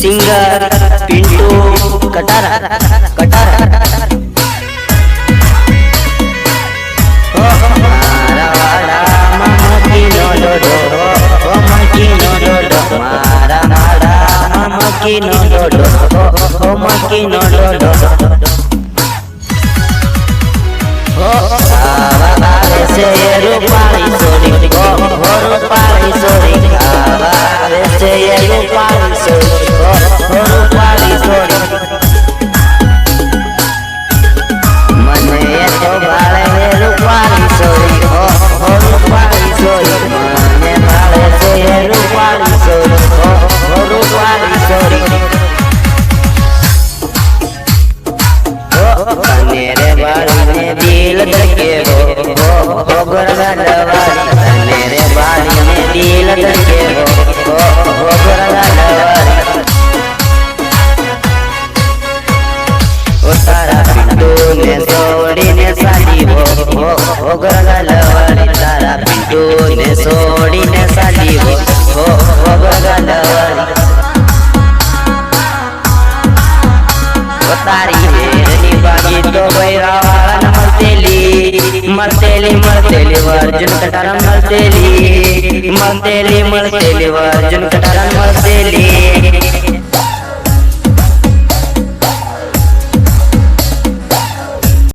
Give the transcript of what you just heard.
singer Pintu Katara Katara मारा वाला ममकी no डोडो ममकी no डोडो मारा वाला ममकी नो डोडो ममकी नो डोडो आवा से रूपाली सोरी रूपाली सोरी आवा से रूपाली सोरी रूपाली सोरी मने तो भाले रूपाली सोरी रूपाली सोरी मने भाले से रूपाली सोरी रूपाली सोरी मेरे बाड़ी ने दिल धड़के हो गोरगलवारी मेरे बाड़ी ने दिल धड़के हो गोरगलवारी ओ तारा पिंटू ने सोड़ी ने साली हो गोरगलवारी तारा पिंटू ने सोड़ी ने साली हो गोरगलवारी ओ तारी मेरी बागी तो बैरावाला न मर्तेली मर्तेली मर्तेली अर्जुन कटारा मर्तेली मर्तेली मर्तेली अर्जुन कटारा मर्तेली